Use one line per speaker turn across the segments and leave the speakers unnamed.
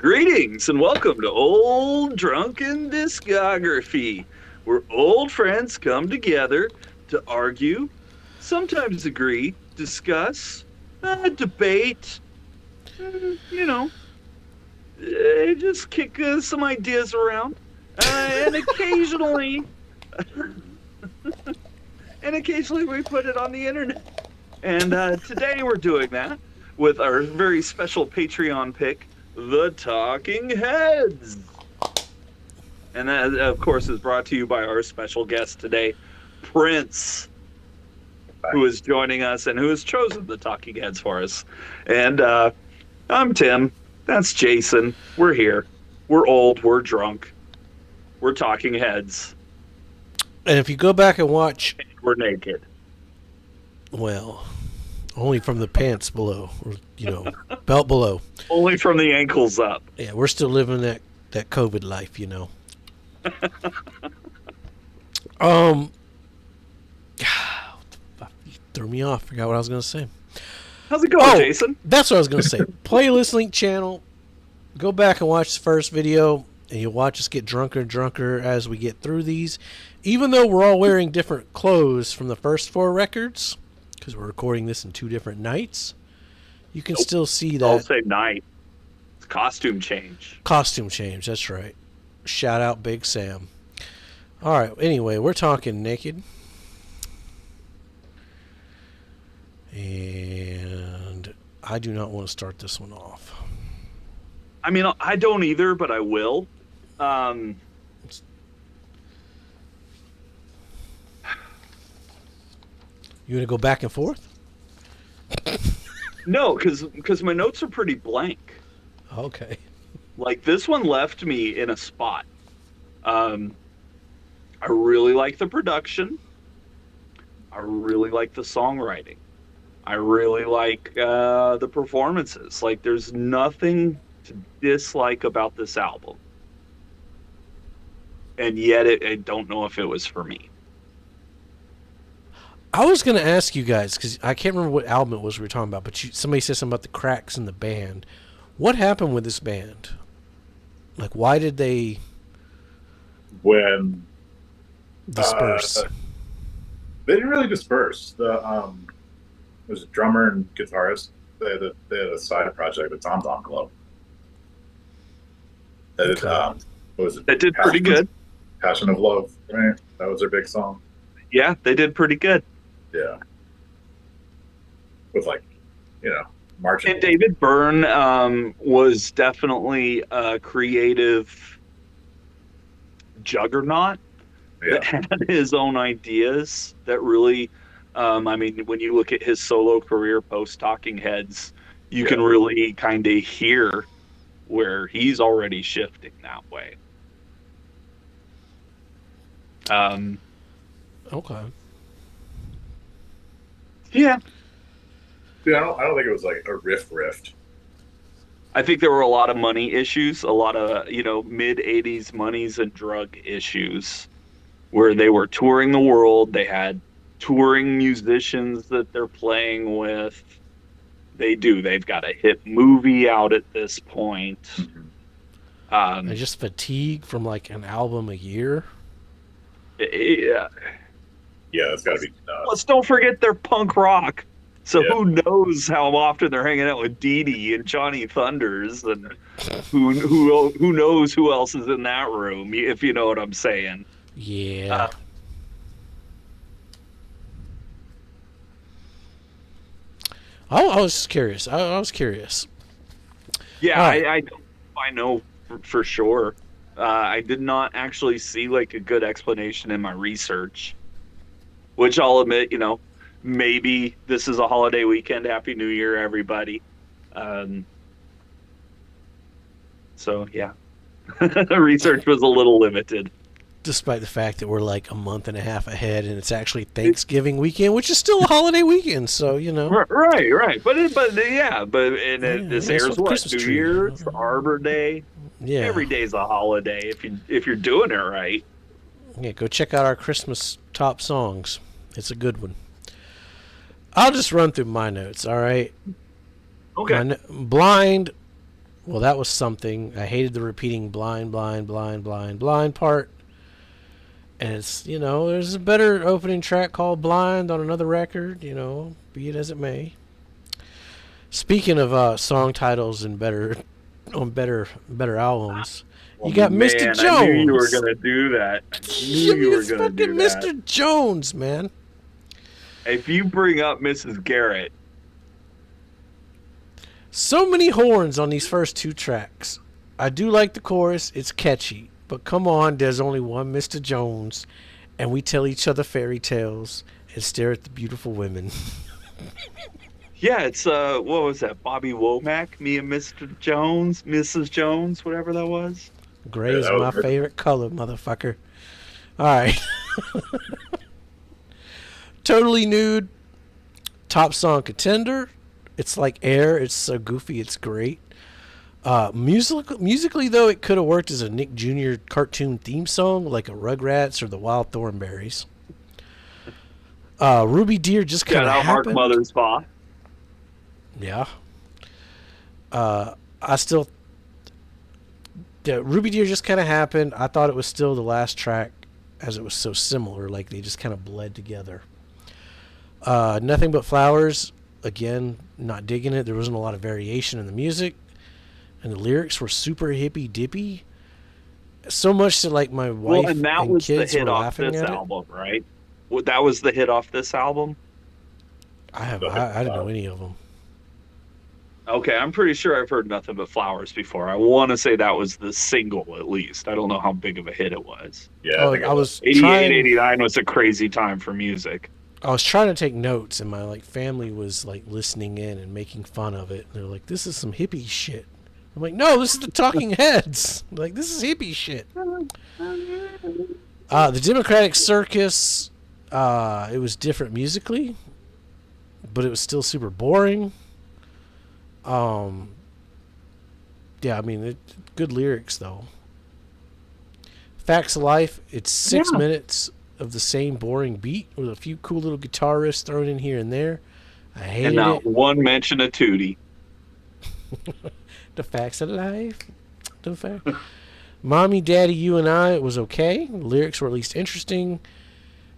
Greetings and welcome to Old Drunken Discography, where old friends come together to argue, sometimes agree, discuss, debate, you know, just kick some ideas around, and occasionally we put it on the internet. And today we're doing that with our very special Patreon pick, The Talking Heads. And that, of course, is brought to you by our special guest today, Prince, who is joining us and who has chosen The Talking Heads for us. And I'm Tim. That's Jason. We're here. We're old. We're drunk. We're talking heads.
And if you go back and watch...
We're naked.
Well, only from the pants below, or, belt below.
Only from the ankles up.
Yeah, we're still living that COVID life, you threw me off. Forgot what I was going to say.
How's it going, Jason?
That's what I was going to say. Playlist link channel. Go back and watch the first video, and you'll watch us get drunker and drunker as we get through these. Even though we're all wearing different clothes from the first 4 records, because we're recording this in 2 different nights, you can still see that.
I'll say night. It's costume change.
Costume change, that's right. Shout out Big Sam. All right, anyway, we're talking naked. And I do not want to start this one off.
I mean, I don't either, but I will.
You want to go back and forth?
No, because my notes are pretty blank.
Okay.
Like, this one left me in a spot. I really like the production. I really like the songwriting. I really like the performances. Like, there's nothing to dislike about this album. And yet, I don't know if it was for me.
I was going to ask you guys, because I can't remember what album it was we were talking about, but somebody said something about the cracks in the band. What happened with this band? Like, why did they disperse?
They didn't really disperse. There was a drummer and guitarist. They had a side project, the Tom Tom Club. What was it?
They did pretty good.
Passion of Love, right? That was their big song.
Yeah, they did pretty good.
Yeah. With marching.
And David Byrne was definitely a creative juggernaut that had his own ideas that really, when you look at his solo career post Talking Heads, you can really kind of hear where he's already shifting that way.
Okay.
Yeah.
I don't think it was like a rift.
I think there were a lot of money issues, a lot of, mid-'80s monies and drug issues where they were touring the world. They had touring musicians that they're playing with. They've got a hit movie out at this point.
Mm-hmm.
And just fatigue from like an album a year.
Yeah.
Yeah, that's got to be nuts.
Let's don't forget they're punk rock. So
Yeah.
who knows how often they're hanging out with Dee Dee and Johnny Thunders, and who knows who else is in that room, if you know what I'm saying.
Yeah. I was curious. I was curious.
Yeah,
Right.
I know for sure. I did not actually see like a good explanation in my research, which I'll admit, maybe this is a holiday weekend. Happy New Year, everybody. So yeah, research was a little limited.
Despite the fact that we're like a month and a half ahead, and it's actually Thanksgiving weekend, which is still a holiday weekend. So
Right. But this
that's
airs
what
what?
Christmas
New
tree.
Year's, Arbor Day.
Yeah.
Every day's a holiday if you're doing it right.
Yeah, go check out our Christmas top songs. It's a good one. I'll just run through my notes, all right?
Okay.
Blind, Well, that was something. I hated the repeating blind, blind, blind, blind, blind part. And it's, there's a better opening track called Blind on another record, be it as it may. Speaking of song titles and better albums,
Oh
you got Mr.
man, I knew you were
Jones.
gonna do that. I knew
I
you
mean,
were
it's
gonna
fucking
do that.
Mr. Jones, man.
If you bring up Mrs. Garrett,
So many horns on these first two tracks. I do like the chorus, it's catchy. But come on, there's only one Mr. Jones, and we tell each other fairy tales and stare at the beautiful women.
yeah, it's what was that? Bobby Womack, me and Mr. Jones, Mrs. Jones, whatever that was.
Gray
Yeah,
is
that was
my
good.
favorite color, motherfucker. All right. Totally Nude, top song contender. It's like air. It's so goofy. It's great. Musically though, it could have worked as a Nick Jr. cartoon theme song, like a Rugrats or the Wild Thornberries. Ruby Deer just kind
Shout
of
out Mark
happened.
Mothersbaugh.
Yeah. I still. The Ruby Deer just kind of happened. I thought it was still the last track, as it was so similar. Like they just kind of bled together. Nothing But Flowers. Again, not digging it. There wasn't a lot of variation in the music, and the lyrics were super hippy dippy. So much that like my wife
Well, and that
and
was the
kids
hit
were
off
laughing
this
at it.
album, right? That was the hit off this album.
I didn't know any of them.
Okay, I'm pretty sure I've heard Nothing But Flowers before. I want to say that was the single, at least. I don't know how big of a hit it was.
Yeah, I
Oh,
think
I
it was.
was
88,
trying.
89 was a crazy time for music.
I was trying to take notes, and my like family was like listening in and making fun of it. They're like, "This is some hippie shit." I'm like, "No, this is the Talking Heads. Like, this is hippie shit." The Democratic Circus. It was different musically, but it was still super boring. Um, yeah, I mean, good lyrics though. Facts of Life. It's 6 minutes of the same boring beat with a few cool little guitar riffs thrown in here and there. I
And
hated
not
it.
one mention of Tootie.
The Facts of Life. The fact. Mommy, Daddy, You and I. It was okay. The lyrics were at least interesting.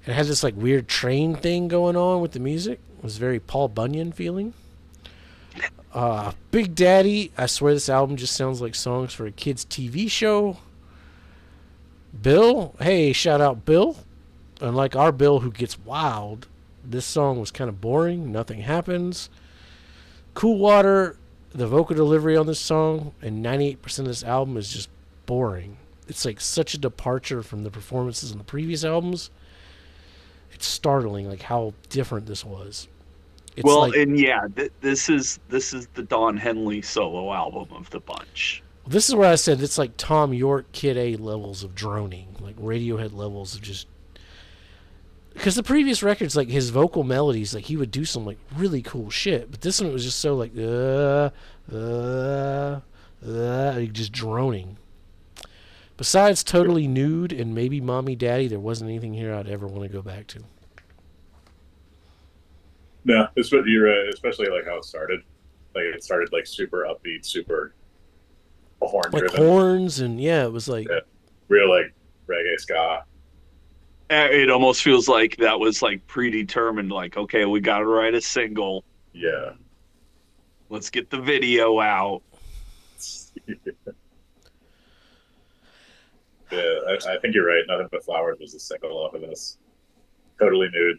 It had this like weird train thing going on with the music. It was very Paul Bunyan feeling. Big Daddy. I swear this album just sounds like songs for a kid's TV show. Bill. Hey, shout out Bill. Unlike our Bill who gets wild, this song was kind of boring. Nothing happens. Cool Water. The vocal delivery on this song and 98% of this album is just boring. It's like such a departure from the performances in the previous albums. It's startling like how different this was. It's
Well,
like
and yeah, this is the Don Henley solo album of the bunch.
this is where I said it's like Tom York Kid A levels of droning, like Radiohead levels of just because the previous records, like his vocal melodies, like he would do some like really cool shit, but this one it was just so like like, just droning. Besides Totally Nude and maybe Mommy Daddy, there wasn't anything here I'd ever want to go back to.
No, especially like how it started. Like it started like super upbeat, super horn
Like
driven,
horns and yeah, it was like
real like reggae ska.
It almost feels like that was like predetermined. Like, okay, we got to write a single.
Yeah.
Let's get the video out.
Yeah, I think you're right. Nothing But Flowers was a single off of this. Totally Nude,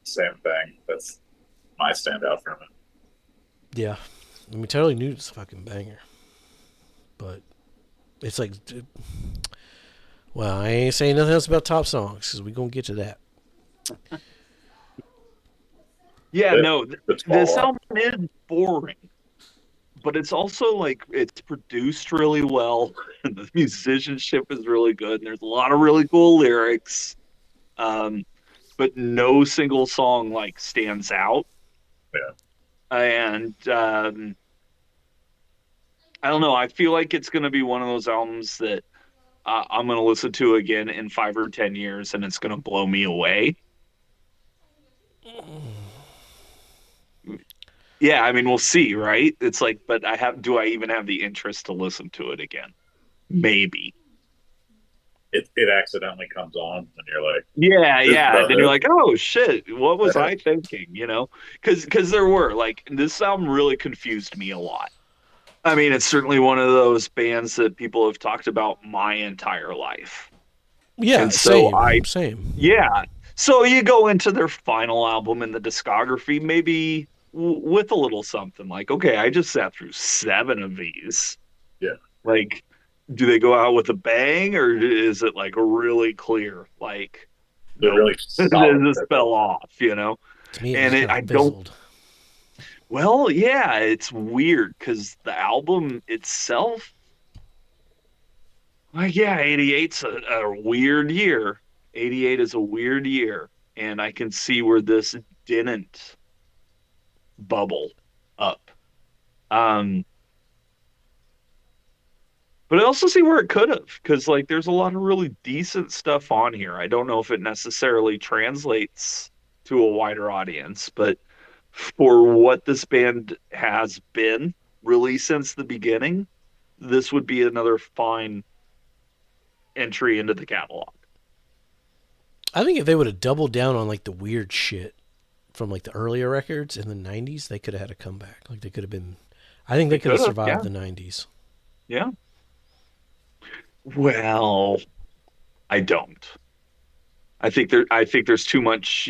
same thing. That's my standout from it.
yeah. I mean, Totally Nude is a fucking banger, but it's like, well, I ain't saying nothing else about top songs because we gonna get to that.
Yeah,
The-
no,
the
this
tall-
album is boring, but it's also like it's produced really well, and the musicianship is really good, and there's a lot of really cool lyrics. But no single song like stands out.
Yeah.
And I don't know. I feel like it's going to be one of those albums that I'm going to listen to again in 5 or 10 years, and it's going to blow me away. Yeah, I mean, we'll see, right? It's like, but do I even have the interest to listen to it again? Maybe.
It accidentally comes on, and you're like,
Yeah,
"This is
yeah. And
about
then you're
it."
like, oh shit, what was I thinking? Because there were like this album really confused me a lot. I mean, it's certainly one of those bands that people have talked about my entire life.
Yeah,
And so
same.
yeah. So you go into their final album in the discography, maybe with a little something like, okay, I just sat through 7 of these.
Yeah,
Like, do they go out with a bang, or is it like really clear? Like,
they're
nope,
really
this
solid.
fell off.
To me, it
And
just kind
I
of
don't.
fizzled.
Well, yeah, it's weird because the album itself, like, yeah, 88's a weird year. 88 is a weird year, and I can see where this didn't bubble up. Um, but I also see where it could have, because like there's a lot of really decent stuff on here. I don't know if it necessarily translates to a wider audience, but for what this band has been really since the beginning, this would be another fine entry into the catalog.
I think if they would have doubled down on like the weird shit from like the earlier records in the '90s, they could have had a comeback. Like they could have been. I think they
They
could have
could have,
survived
yeah,
the '90s.
yeah. Well, I don't. I think there's too much,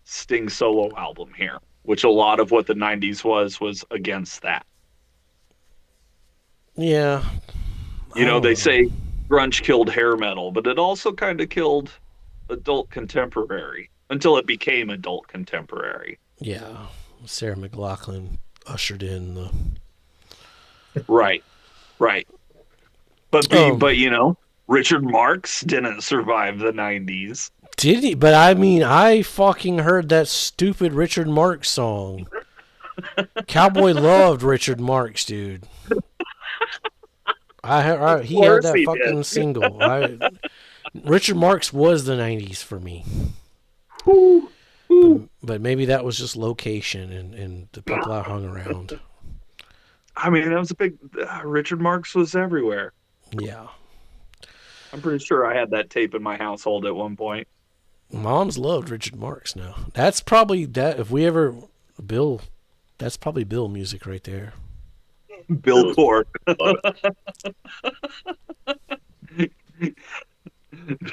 Sting solo album here, which a lot of what the '90s was against that.
Yeah, I don't
They
know.
say grunge killed hair metal, but it also kind of killed adult contemporary until it became adult contemporary.
Yeah, Sarah McLachlan ushered in the.
Right, right. But
Um,
Richard Marx didn't survive the '90s.
did he? But I mean, I fucking heard that stupid Richard Marx song. Cowboy loved Richard Marx, dude.
Of
He had
course
that
he did.
fucking single. Richard Marx was the '90s for me.
Whew,
But
whew.
but maybe that was just location and the people I hung around.
I mean, that was a big. Richard Marx was everywhere.
Yeah.
I'm pretty sure I had that tape in my household at one point.
Moms loved Richard Marx now. That's probably that if we ever Bill that's probably Bill music right there.
Bill
Bill's
Core.
love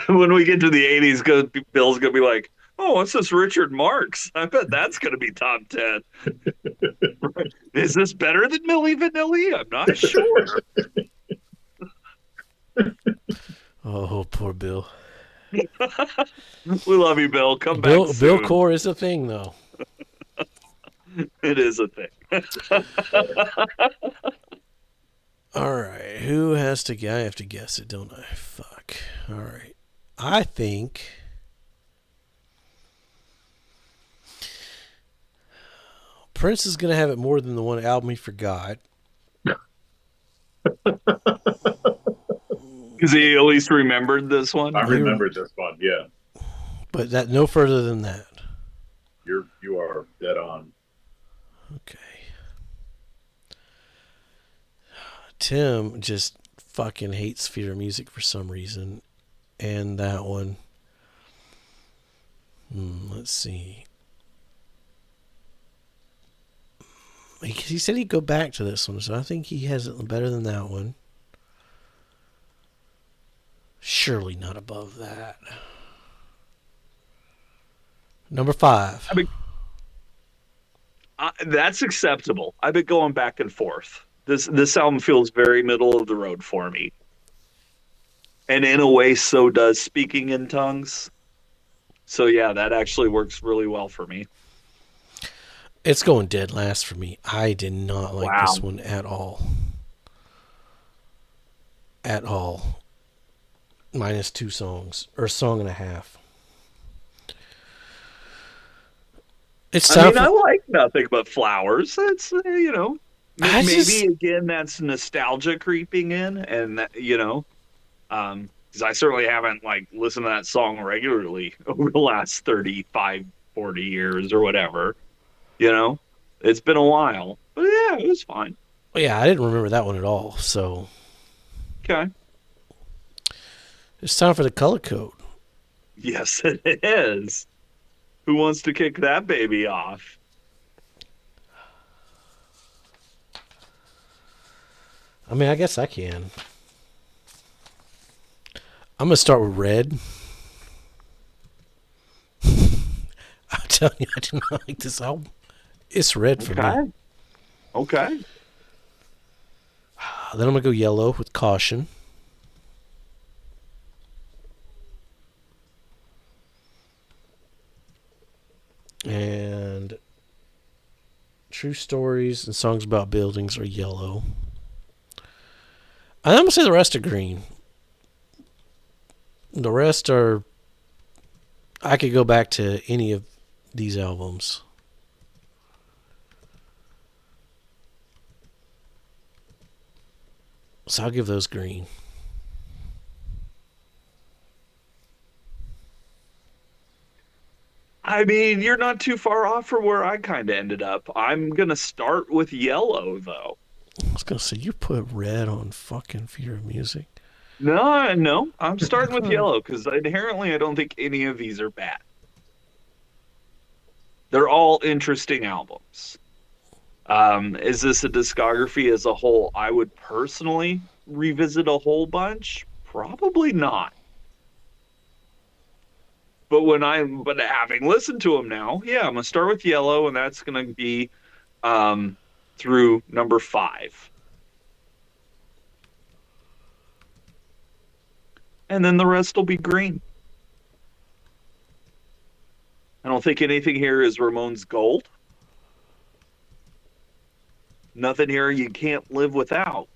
When we get to the '80s, Bill's gonna be like, "Oh, what's this Richard Marx? I bet that's gonna be top 10.
it.
Is this better than Milli Vanilli? I'm not sure."
Oh, poor Bill.
We love you, Bill. Come back
Bill
soon.
Core is a thing though.
It is a thing.
All right, who has to I have to guess it, don't I? Fuck. All right. I think Prince is going to have it more than the one album he forgot.
Because he at least remembered this one.
I remembered this one. Yeah,
But that no further than that.
you are dead on.
Okay. Tim just fucking hates theater music for some reason. And that one. Let's see. He said he'd go back to this one, so I think he has it better than that one. Surely not above that. Number 5.
I mean, that's acceptable. I've been going back and forth. This album feels very middle of the road for me, and in a way, so does Speaking in Tongues. So yeah, that actually works really well for me.
It's going dead last for me. I did not like
Wow.
this one at all. At all. Minus 2 songs. Or a song and a half. It's
I
time
mean,
for...
I like Nothing But Flowers. That's
I
maybe
just-
again that's nostalgia creeping in, and because I certainly haven't like listened to that song regularly over the last 35, 40 years or whatever, you know. It's been a while, but yeah, it was fine.
Well, yeah, I didn't remember that one at all. So
Okay.
it's time for the color code.
Yes, it is. Who wants to kick that baby off?
I mean, I guess I can. I'm gonna start with red. I'm telling you, I do not like this album. It's red for me.
Okay.
Then I'm gonna go yellow with caution. And true stories and songs about buildings are yellow. I'm gonna say the rest are green. The rest are. I could go back to any of these albums. So I'll give those green.
I mean, you're not too far off from where I kind of ended up. I'm going to start with yellow, though.
I was gonna say you put red on fucking Fear of Music.
No, I'm starting with yellow because inherently I don't think any of these are bad. They're all interesting albums. Is this a discography as a whole? I would personally revisit a whole bunch. Probably not. But having listened to them now, yeah, I'm gonna start with yellow, and that's gonna be through number 5. And then the rest will be green. I don't think anything here is Ramon's gold. Nothing here you can't live without.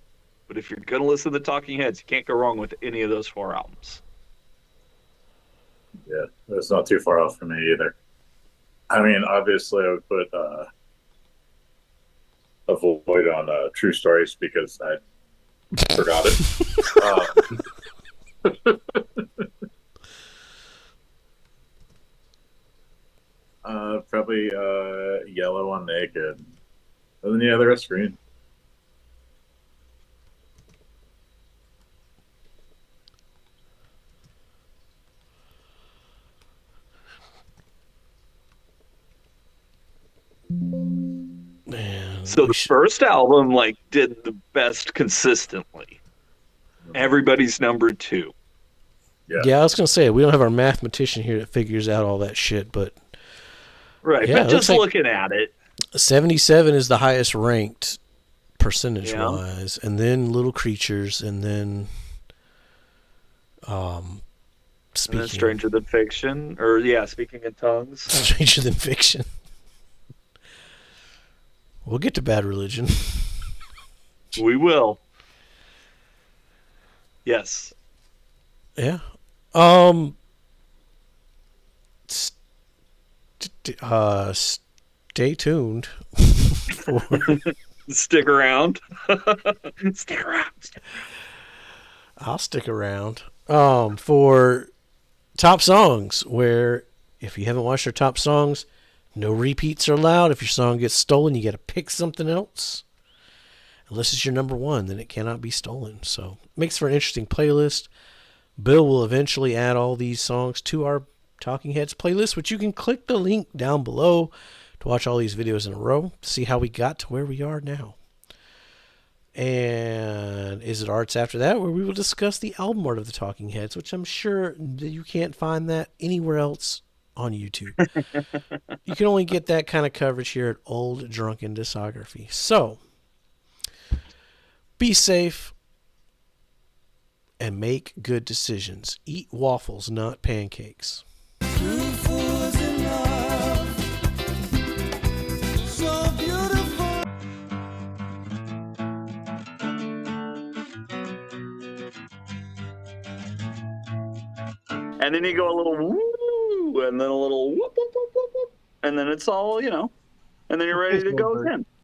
But if you're going to listen to the Talking Heads, you can't go wrong with any of those 4 albums.
Yeah, it's not too far off for me either. I mean, obviously, I would put a void on True Stories because I forgot it. Probably yellow on Naked. And then, yeah, the rest green.
Man,
So the first album did the best consistently. Everybody's number 2.
yeah, I was gonna say we don't have our mathematician here that figures out all that shit, but
Right,
yeah,
but just looking at it,
77 is the highest ranked percentage wise, and then Little Creatures, and then speaking
and then Stranger Than Fiction, or Speaking in Tongues.
Stranger Than Fiction. We'll get to Bad Religion.
We will. Yes.
Yeah. Stay tuned.
Stick around. Stick around.
I'll stick around. For top songs, where if you haven't watched our top songs, no repeats are allowed. If your song gets stolen, you got to pick something else. Unless it's your number 1, then it cannot be stolen. So it makes for an interesting playlist. Bill will eventually add all these songs to our Talking Heads playlist, which you can click the link down below to watch all these videos in a row to see how we got to where we are now. And Is It Arts after that, where we will discuss the album art of the Talking Heads, which I'm sure that you can't find that anywhere else on YouTube. You can only get that kind of coverage here at Old Drunken Discography. So, be safe and make good decisions. Eat waffles, not pancakes.
And then you go a little woo, and then a little whoop, whoop, whoop, whoop, whoop, and then it's all, and then you're ready to go again.